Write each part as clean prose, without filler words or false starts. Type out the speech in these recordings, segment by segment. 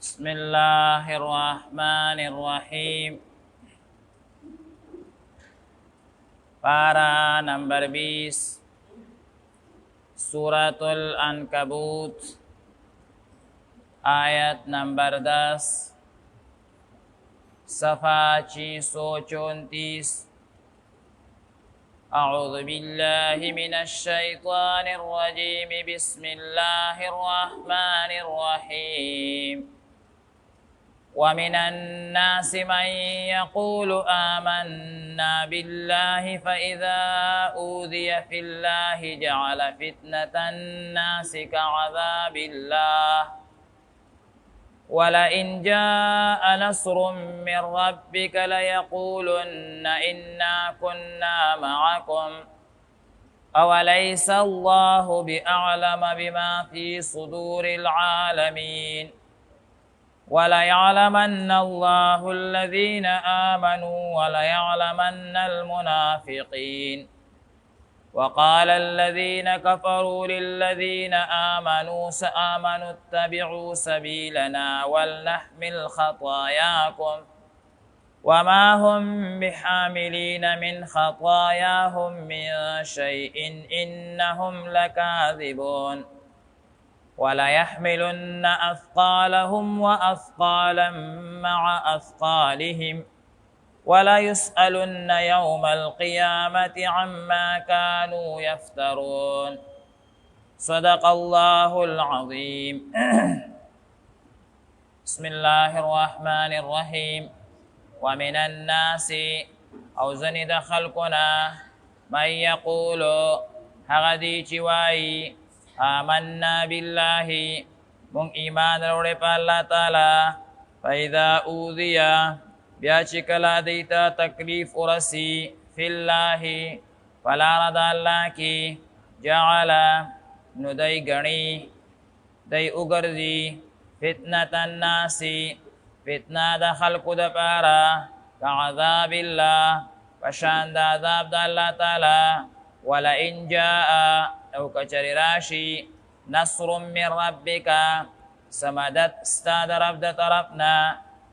बिस्मिल्लाहिर्रहमानिर्रहीम। पारा नंबर 20 सूरतुल अनकबूत आयत नंबर 10 सफ़ा 634। अऊज़ु बिल्लाहि मिनश शैतानिर रजीम। बिस्मिल्लाहिर रहमानिर रहीम। वमिनन नासि मन यक़ूलु आमन्ना बिल्लाहि फ़इज़ा ऊज़िय फ़िल्लाहि जअल फ़ित्नतन नासि कअज़ाबिल्लाह वलइन जाअ नस्रुम मिन रब्बिक लयक़ूलुन्न इन्ना कुन्ना मअकुम अवलैसल्लाहु बिअअलम बिमा फ़ी सुदूरिल आलमीन वलयअलमन्नल्लाहु अल्लज़ीन आमनू वलयअलमन्नल मुनाफ़िक़ीन। वक़ाल अल्लज़ीन कफ़रू लिल्लज़ीन आमनू इत्तबिऊ सबीलना वलनहमिल ख़तायाकुम वमा हुम बिहामिलीन मिन ख़तायाहुम मिन शैइन इन्नहुम लकाज़िबून। वलयहमिलुन्न अथक़ालहुम वअथक़ालन मअ अथक़ालिहिम वलयुस्अलुन्न यौमल क़ियामति अम्मा कानू यफ्तरून। सदक़ल्लाहुल अज़ीम। बिस्मिल्लाहिर्रहमानिर्रहीम। वमिनन नासि औज़नि दखलकुना मन यक़ूलु हगदी चिवाई आमन्ना बिल्लाहि मुं ईमान रोड़े पा अल्लाह ताला फ़इज़ा ऊज़िया ब्याची कला देता तकलीफ उरसी फिल्लाहि फला रदा अल्लाह की जअला नुदई गणी दई उगर्जी फितनतन नासी फितना दखल कुद पारा कअज़ाबिल्लाह पशांद अज़ाब द अल्लाह ताला वला इन जाअ औ कचरि राशि नस्रुम मिन रब्बिका समदत स्ताद रब द तरफना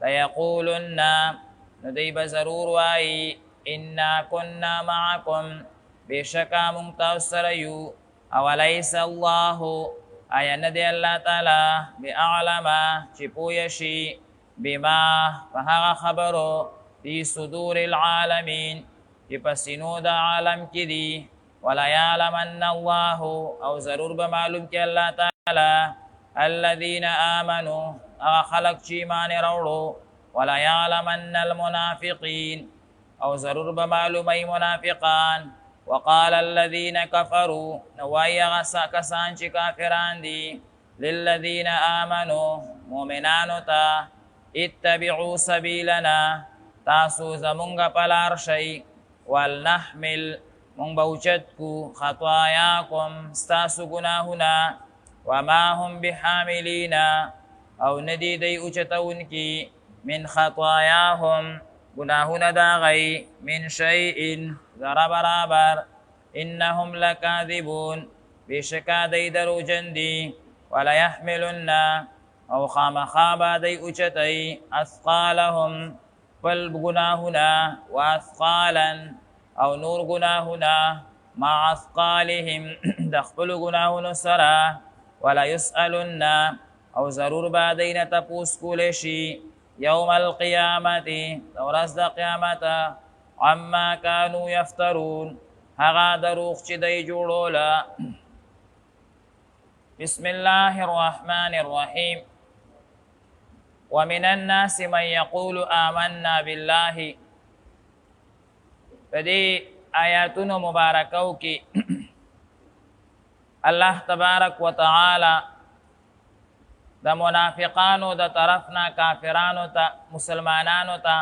लयक़ूलुन्ना नुदई बज़रूर वाई इन्ना कुन्ना मअकुम बेशका मुंतसरयु अवलैसल्लाहु आया नदे अल्लाह ताला बिअअलमा चिपोयशी बिमा फहागा खबरो फी सुदूरिल आलमीन पसीनो द आलम की दी वलयअलमन्नल्लाहु औ ज़रूर बमालूम के अल्लाह ताला अल्लज़ीन आमनू अगा खलक चीमान रौड़ो वलयअलमन्नल मुनाफ़िक़ीन औ ज़रूर बमालूम आई मुनाफ़िक़ान। वक़ाल अल्लज़ीन कफ़रू नवाई अगा कसान ची काफ़िरान दी लिल्लज़ीन आमनू मोमिनानो ता इत्तबिऊ सबीलना तासु ज़मुंगा पलार शै वलनहमिल मुंग बहुचत को ख़तायाकुम स्तासु गुनाहुना वमा हुम बिहामिलीना औ नदी दई उचता उनकी मिन ख़तायाहुम गुनाहुना दागई मिन शैइन ज़रा बराबर इन्नहुम लकाज़िबून बेशका दई दरोजंदी वलयहमिलुन्ना औ खामखाबा दई उचतई अथक़ालहुम पल गुनाहुना व अथक़ालन औ नूर गुनाहुना मा अथक़ालिहिम दखपल गुनाहुन सरा वलयुस्अलुन्ना औ ज़रूर बादईन तपूस कुलेशी यौमल क़ियामति दौरस द क़ियामत अम्मा कानू यफ्तरून हगा दरूख ची दई जोड़ोला। बिस्मिल्लाहिर्रहमानिर्रहीम। वमिनन नासि मन यक़ूलु आमन्ना बिल्लाहि पदी आयातुन मुबारकौ की अल्लाह तबारक व तआला द मुनाफिकानो द तरफना काफिरानो ता मुसलमानानो ता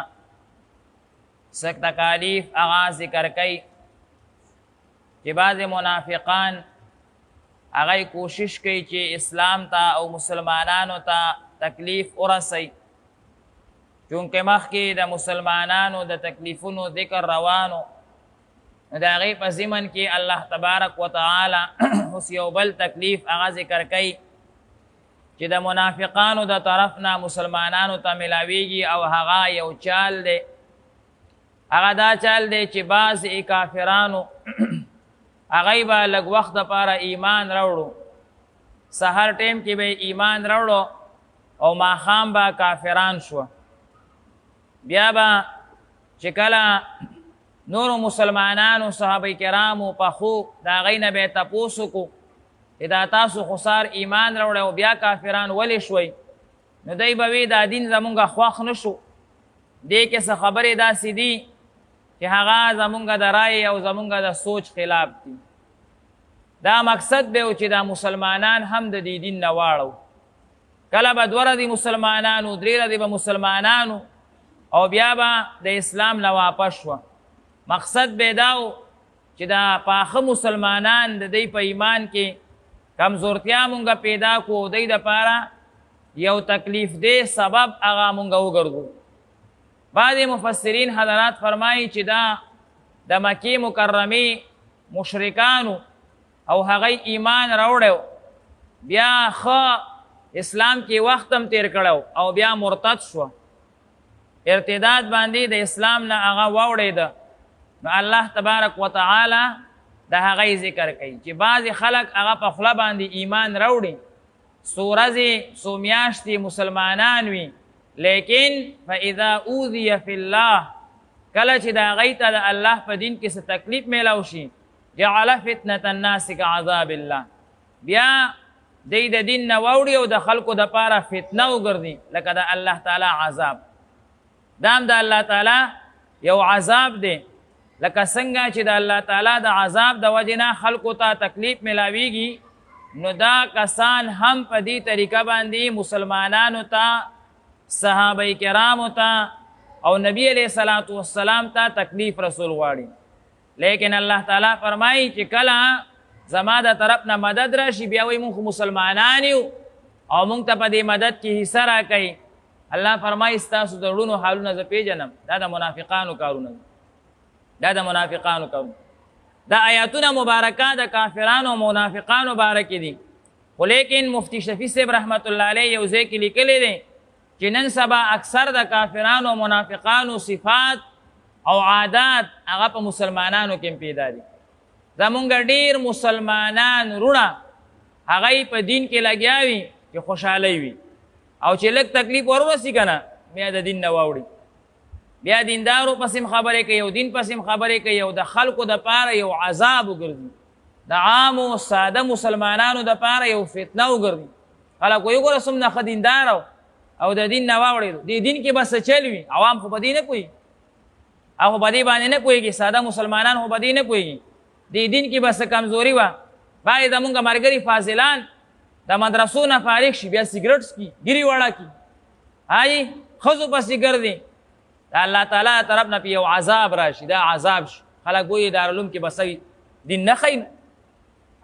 सक तकालीफ आगाज ज़िक्र कई कि बाज़ मुनाफिकान आगाई कोशिश कई कि इस्लाम ता और मुसलमानानो ता तकलीफ उरसई चूँकि मखी द मुसलमानानो द तकलीफुनो ज़िक्र रवानो दागी पज़िमन की अल्लाह तबारक व तआला उस यौबल तकलीफ आगा ज़िक्र कई چې د منافقانو د طرف نه مسلمانانو ته ملاویږي او هغه یو چال دی. هغه دا چال دی چې بعضې کافرانو هغوی به لږ وخت دپاره ایمان راوړو، سحر ټیم کې به ایمان راوړو او ماښام به کافران شوه. بیا به چې کله نورو مسلمانانو صحابه کرامو پخو د هغوی نه به یې تپوس وکړو چې دا تاسو خو سار ایمان راوړی او بیا کافران ولې شوئ؟ نو دی به وی دا دین زمونږ خوښ نه شو. دې کې څه خبرې داسې دي چې هغه زمونږ د رای او زمونږ د سوچ خلاف دي. دا مقصد به و چې دا مسلمانان هم د دې دین نه واړو. کله به 2 ورځې مسلمانانو، 3 ورځې به مسلمانانو او بیا به د اسلام نه واپس شوه. مقصد به دا و چې دا پاخه مسلمانان د دې په ایمان کې کمزورتیا مونږ پیدا کو او دې دپاره یو تکلیف دی سبب هغه مونږ وګرځو. بعضې مفسرین حضرات فرمایي چې دا د مکې مکرمې مشرکانو او هغوی ایمان راوړی بیا ښه اسلام کې وخت هم تیر کړی او بیا مرتد شوه، ارتداد باندې د اسلام نه هغه واوړېده. نو الله تبارک وتعالی د هغوی ذکر کوي چې بعضې خلک هغه په خوله باندې ایمان راوړي، څو ورځې څو میاشتې مسلمانان وي، لیکن فاذا اوذی فی الله کله چې د هغوی ته د الله په دین کې څه تکلیف میلاو شي، جعل فتنة الناس كعذاب الله، بیا دی د دین نه واوړي او د خلکو دپاره فتنه وګرځي لکه د الله تعالی عذاب. دا هم د الله تعالی یو عذاب دی، لکه څنګه چې د الله تعالی د عذاب د وجې نه خلکو ته تکلیف ملاویږي، نو دا کسان هم په دې طریقه باندې مسلمانانو ته، صحابه کرامو ته او نبی علیه الصلاة والسلام ته تکلیف رسول غواړي. لیکن الله تعالی فرمایي چې کله زما د طرف نه مدد راشي بیا وایي مونږ مسلمانان یو او مونږ ته په دې مدد کې حصه راکوي. الله فرمایي ستاسو د زړونو حالونه زه پیژنم. دا د منافقانو کارونه دي، دا د منافقانو کارونه. دا آیاتونه مبارکه د کافرانو او منافقانو بارکې دي، خو لیکن مفتی شفیع صاحب رحمت الله علیه یو ځای کې لیکلی دی چې نن سبا اکثر د کافرانو او منافقانو صفات او عادات هغه په مسلمانانو کې پیدا دي. زمونږ ډېر مسلمانان وروڼه هغوی په دین کې لګیا وي چې خوشحالی وي او چې لږ تکلیف ورورسي که نه بیا د دین نه واوړي، بیا دیندارو پسې خبرې کوي او دین پسې خبرې کوي او د خلکو دپاره یو عذاب وګرځي، د عامو ساده مسلمانانو دپاره یو فتنه وګرځي. خلک وایي ګوره څومره ښه دیندار او د دین نه واوړېدو، دې دین کې به څه چل وي، عوام خو په دې نه پوهېږي، هغه په دې باندې نه پوهېږي، ساده مسلمانان خو په دې نه پوهېږي، دې دین کې به څه کمزوري وه. بعضې زمونږ ملګري فاضلان د مدرسو نه فارغ شي بیا سګرټ څکي، ګیرې وړه کي، هایي ښځو پسې ګرځي، د الله تعالی طرف نه په یو عذاب راشي، دا عذاب شي. خلک وایي دارالعلوم کې به څه دین نه ښیي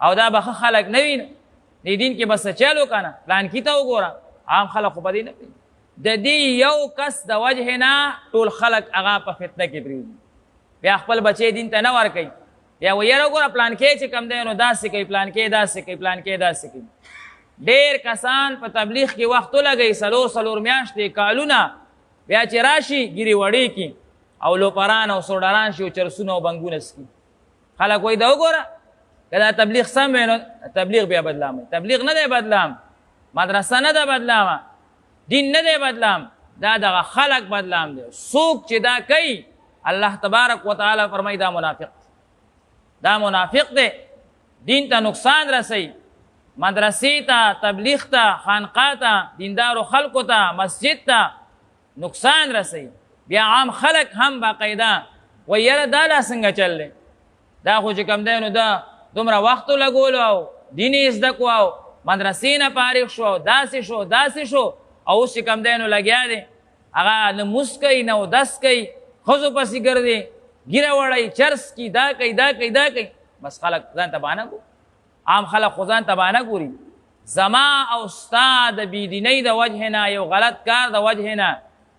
او دا به ښه خلک نه وي، دې دین کې به څه چل وکړه نه، پلانکي ته وګوره، عام خلک خو په دې نه پوهېږي. د دې یو کس د وجهې نه ټول خلک هغه په فتنه کې پرېږدي، بیا خپل بچی دین ته نه ورکوي، بیا وایي یاره وګوره پلانکې چې کم دی نو داسې کوي، پلانکې داسې کوي، پلانکې داسې کوي. ډېر کسان په تبلیغ کې وخت ولګوي، څلور میاشتې کالونه، بیا چې راشي ګیرې وړې کړي او لوپران او سوډران شي او چرسونه او بنګونه څکي. خلک وایي دا وګوره که دا تبلیغ سم وی نو تبلیغ بیا بدلام، تبلیغ نه دی بدلام، مدرسه نه ده بدلامه، دین نه دی بدلام، دا دغه خلق بدلام دی. څوک چې دا کوي الله تبارک وتعالی فرمایي دا منافق، دا منافق دی، دین ته نقصان رسوي، مدرسې ته، تبلیغ ته، خانقاه ته، دیندارو خلکو ته، مسجد ته نقصان رسوي. بیا عام خلق هم باقاعده وایي یاره دا لا څنګه چل دی، دا خو چې کوم دی نو دا دومره وخت لګولو او دین یې زده کړو او مدرسې نه فارغ شو، داسې شو داسې شو، او اوس چې کوم دی نو لګیا دی هغه نه مونځ کوي نه اودس کوي، ښځو پسې ګرځي، ګیره وړی، چرس کی، دا کوي دا کوي دا کوي. بس خلک ځان ته بهانه ګوري، عام خلک خو ځان ته بهانه ګوري. زما او ستا د بېدینۍ د وجهې نه، یو غلط کار د وجهې نه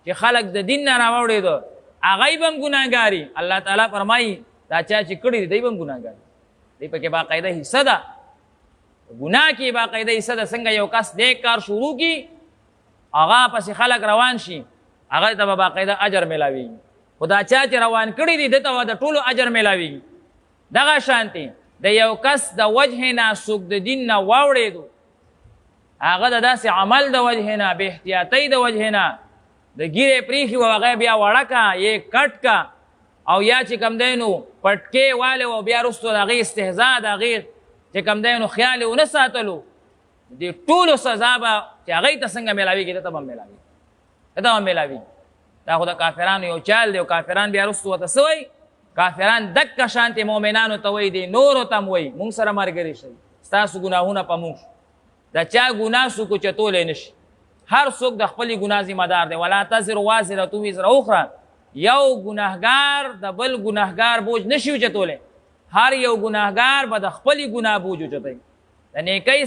چې خلک د دین نه راوړېدو، هغوی به هم ګناهګاري. الله تعالی فرمایي دا چا چې کړي دی دی به هم ګناهګار، دی پکې باقاعده حصه ده. ګناه کې باقاعده ایسه د څنګه یو کس نیک کار شروع کی هغه پسې خلک روان شي هغه ته به باقاعده اجر ملاوي خدا چا چې روان کړي دي دته د ټولو اجر ملاوي دغه شانتي د یو کس د وجه نه څوک د دین نه واوړېدو هغه د داسې عمل د وجه نه بې احتیاطۍ د وجه نه د ګیرې پریښي و هغه بیا وړه کا یې کټ کا او یا چې کوم دی نو پټکې والی و بیا وروستو د هغې استهزا د هغې چې کوم دی نو خیال یې ونه ساتلو د ټولو سزا به چې هغې ته څنګه میلاوېږي دته به میلاوي دته به میلاوي دا خو د کافرانو یو چال دی او کافران بیا وروستو ورته څه وایي کافران دکه شانتې مؤمنانو ته وایي دی نورو ته هم وایي مونږ سره ملګري شئ ستاسو ګناهونه په مونږ د چا ګناه څوک اوچتولی نه شي هر څوک د خپلې ګناه ذمهدار دی ولا تزر وازرة وزر اخرى یو ګناهګار د بل ګناهګار بوج نشي اوچتولی هر یو ګناهګار به د خپلې ګناه بوج اوچتوي د نیکۍ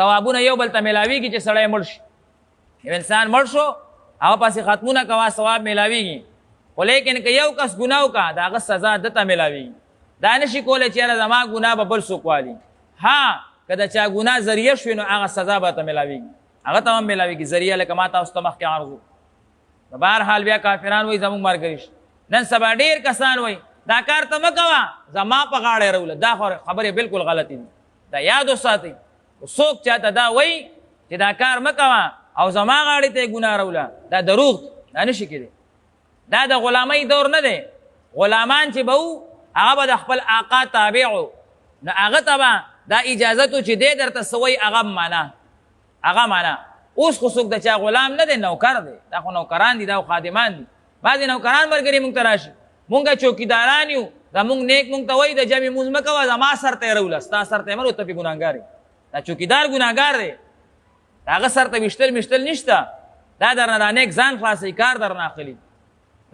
ثوابونه یو بل ته میلاویږي چې سړی مړ شي یو انسان مړ شو هغه پسې ختمونه کوه ثواب میلاویږي خو لیکن که یو کس ګناه وکړه د هغه سزا دته میلاویږي دا نشي کولی چې یاره زما ګناه به بل څوک والي ها که د چا ګناه ذریعه شوي نو هغه سزا به ته میلاویږي هغه ته هم میلاویږي ذریعه لکه ما تاسو ته مخکې عرض وکړو په هر حال بیا کافران وایي زموږ ملګري شي نن سبا ډېر کسان وایي دا کار ته مه کوه زما په غاړه روله دا خبرې بالکل غلطې دي دا یاد وساتئ څوک چاته دا وایي چې دا کار مه کوه او زما غاړې ته یې ګناه روله دا دروغ دا نشي کېدی دا د غلامۍ دور نه دی غلامان چې به وو هغه به د خپل آقا تابع و نو هغه ته به دا اجازت و چې دی درته څه وایي هغه معنا اوس خو څوک د چا غلام نه دی نوکر دی دا خو نوکران دي دا خو خادمان دي بعضې نوکران ملګري مونږ ته راشي مونږ چوکیداران یو زمونږ نیک مونږ ته وایي د جمع مونځ مه کوه زما سر ته یې روله ستا سر ته یې مه ته پې ګناهګار دا چوکیدار ګناهګار دی د هغه سر ته ویشتل میشتل نشته دا درنه دا نیک ځان خلاصوي کار درنه اخلي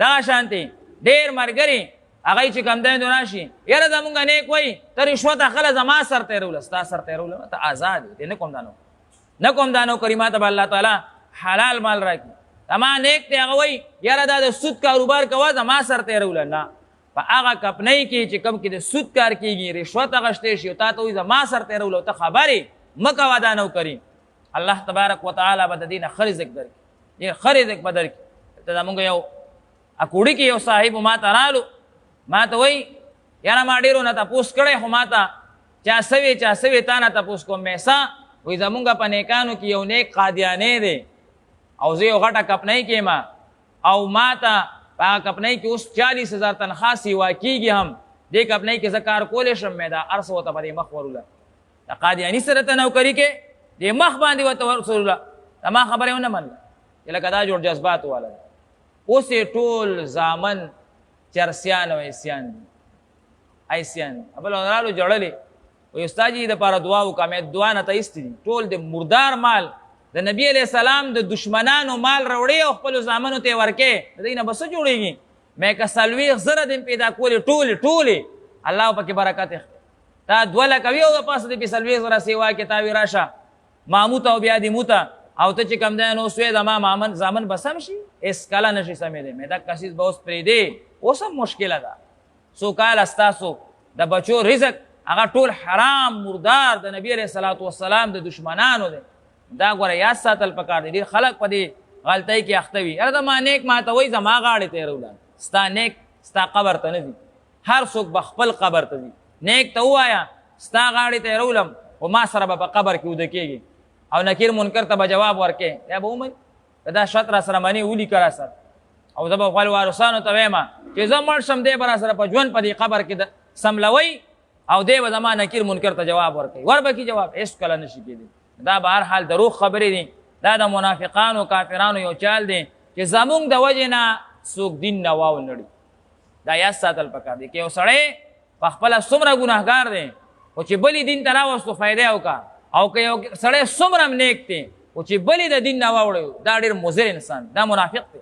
دغه شانتې ډېر ملګري هغه چې کوم دی نو راشي یاره زمونږ نیک وایي ته رشوت اخله زما سر ته یې روله ستا سر ته یې روله ته آزاد یې نه کوم دا نه کوم دا نوکري ما ته به الله تعالی حلال مال راکړي زما نیک دی هغه وایي یاره دا د سود کاروبار کوه زما سر ته یې روله نه په هغه کپنۍ کې چې کوم کې د سود کار کېږي رشوت اخیستی شي او تا ته وایي زما سر ته یې روله ته خبرې مه کوه دا نوکري الله تبارک وتعالی به د دې نه ښه رزق درکړي ډېر ښه رزق به درکړي ته زمونږ یو اکوړي کې یو صاحب ما ته رالو ما ته وایي یاره ما ډېرو نه تپوس کړی خو ما ته چا سوې تا نه تپوس کوم میسا وایي زمونږ په نیکانو کې یو نیک قادیانی دی او زه یو غټه کپنۍ کې یم او ما ته په هغه کپنۍ کې اوس 40,000 تنخوا سیوا کېږي هم دې کپنۍ کې زه کار کولی شم مې دا هر څه ورته په دې مخ وروله د قادیاني سره ته نوکري کې دې مخ باندې ورته ورسوله زما خبره ونه منله چې لکه دا جوړ جذبات والا دی اوس یې ټول زامن چرسیان او ایسیان دي ایسیان بل رالو جوړلې وایي استاد جي دپاره دعا وکړه مې دعا نه ته ایستې دي ټول د مردار مال د نبي علیه السلام د دشمنانو مال راوړې او خپلو زامنو ته یې ورکې د دې نه به څه جوړېږي مې که 40,000 دې پیدا کولې ټولې الله پکې برکت اخلي تا 2 لکه وي او د پاسه دې پې 40,000 سیوا کې تا وي راشه مامو ته او بیا دې مو ته او ته چې کوم دی نو اوس وې زما زامن به سم شي هېڅ کله نشي سمېدی مې دا کسیز به اوس پرېږدې اوس هم مشکله ده څو کاله ستاسو د بچو رزق هغه ټول حرام مردار د نبي علیه الصلاة والسلام د دشمنانو دی دا ګوره یاد ساتل پکار دی ډېر خلک په دې غلطۍ کې اخته وي یاره زما نیک ما ته وایي زما غاړې ته یې روله ستا نیک ستا قبر ته نه ځي هر څوک به خپل قبر ته ځي نیک ته ووایه ستا غاړې ته یې رولم خو ما سره به په قبر کې وده کېږي او نکیر منکر ته به جواب ورکې یا به ومني که دا شرط را سره منې ولیکه را سره او زه به خپل وارثانو ته وایم چې زه مړ شم دی به را سره په ژوند په دې قبر کې سملوئ او دی به زما نکیر منکر ته جواب ورکوي وربکي جواب هېڅ کله نشي کېدی دا به هر حال دروغ خبرې دي دا د منافقانو کافرانو یو چال دی چې زمونږ د وجې نه څوک دین نه واونړي دا یاد ساتل پکار دی که یو سړی په خپله څومره ګناهګار دی خو چې بلې دین ته راوستو فایده یې وکړه او که یو سړی څومره هم نیک دی خو چې بلې د دین نه واوړی دا ډېر مضر انسان دا منافق دی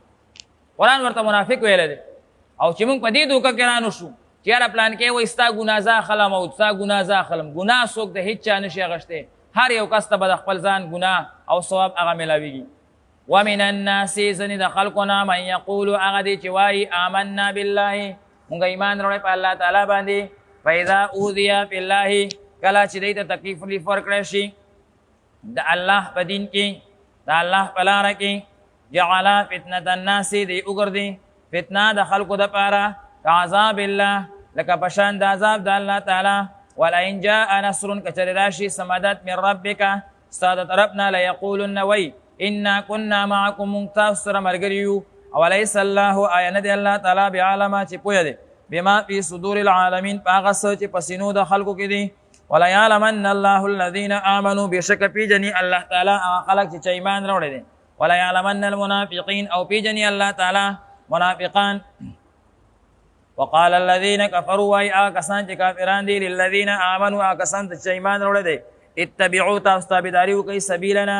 قرآن ورته منافق ویلی دی او چې موږ په دې دوکه کې رانو شو چې یاره پلان کې وایي ستا ګناه زه اخلم او ستا ګناه زه اخلم ګناه څوک د هېڅ چا نشي اخیستی هر یو کس ته به د خپل ځان ګناه او ثواب هغه میلاویږي ومن الناس ځینې د خلکو نه من یقولو هغه دی چې وایي آمنا بالله مونږ ایمان راوړی په الله تعالی باندې فاذا اوذی فی الله کله چې دیته تکلیف ورکړی شي د الله په دین کې د الله په لاره کې جعل فتنة الناس دی وګرځي فتنه د خلکو دپاره کعذاب الله لکه پشان د عذاب د الله تعالی ولئن جاء نصر کچر راشي سمدت من ربک ستا د طرفنا لیقولن وی انا كنا معکم تاسو سره ملګري یو اوليس الله آیا نه دی الله تعالی بعالمه چې پوهه دی بما فی صدور العالمین په هغه څه چې په سینو د خلکو کې دي وليعلمن الله الذين آمنوا بشک پیجني الله تعالی هغه خلک چې ایمان راوړي دي وليعلمن المنافقين او پیجني الله تعالی منافقان وقال الذين كفروا اي اكسان چې کافران دي للذين امنوا اكسان چې ایمان وروړي دي اتبعوا تاسو تابعداري وکړئ سبیلنا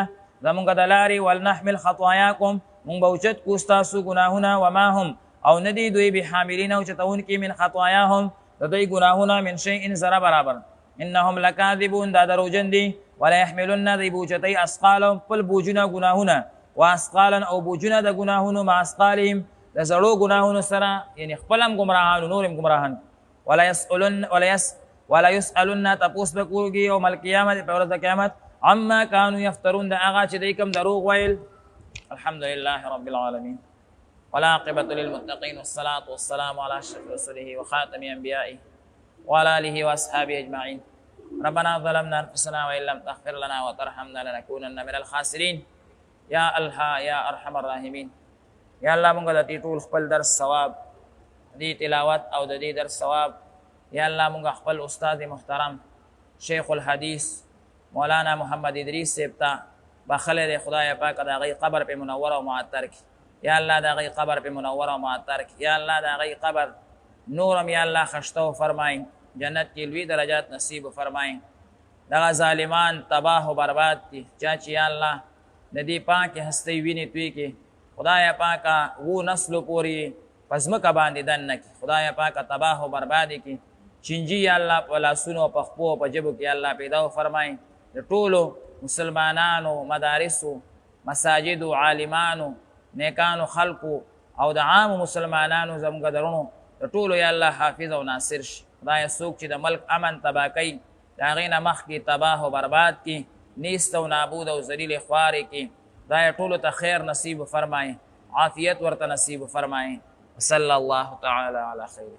زمونږ د لارې ولنحمل خطاياكم مونږ به اوچت کړو ستاسو ګناهونه وما هم او نه دي دوی بحاملین اوچتونکي من خطاياهم د دوی ګناهونه من شیء ذره برابر انهم لکاذبون دا دروجن دي ولا يحملن دی بوچتي اسقالهم خپل بوجونه ګناهونه واسقالا او بوجونه د ګناهونو مع اسقالهم د زړو ګناهونو سره یعنی خپلم ګمراهان نورم ګمراهان ولا يسألن تپوس بکوږي یوم القیامت په ورځ د قیامت عما كانوا يفترون دا هغه چې دوی کوم دروغ ویل. الحمد لله رب العالمين والعاقبة للمتقين والصلاة والسلام على أشرف رسله وخاتم أنبيائه وعلى آله وأصحابه أجمعين. ربنا ظلمنا أنفسنا وإن لم تغفر لنا وترحمنا لنكونن من الخاسرين. يا الله يا أرحم الراحمين. یا الله مونږ د دې ټول خپل درس ثواب دې تلاوت او د دې درس ثواب یا الله مونږ خپل استاد محترم شیخ الحدیث مولانا محمد ادریس صاحب ته بخله دې خدای پاک د هغې قبر په منور او معطر کړي یا الله د هغې قبر په منور او معطر کړي یا الله د هغې قبر نورم یا الله خشته فرمایي جنت کې لوی درجات نصیب فرمایي دغه ظالمان تباه و برباد دي چا چې یا الله د دې پاکې هستۍ وینې توی کې خدای پاکا وو نسل پوری پزمکه باندې دنه کی خدای پاکا تباہ و بربادی کی چنجی یا الله په لاسونو په خپو په جبو کې الله پیدا فرمای د ټولو مسلمانانو مدارسو مساجد عالمانو نیکانو خلقو او د عام مسلمانانو زموږ درونو د ټولو یا الله حافظ او ناصر شي خدای څوک چې د ملک امن تباہ کوي د هغې نه مخکې تباہ و برباد کی نیست و نابود او ذلیل خوارې کی خدای ټولو ته خیر نصیب فرمائے عافیت ورته نصیب فرمائے صلی الله تعالی علی خیر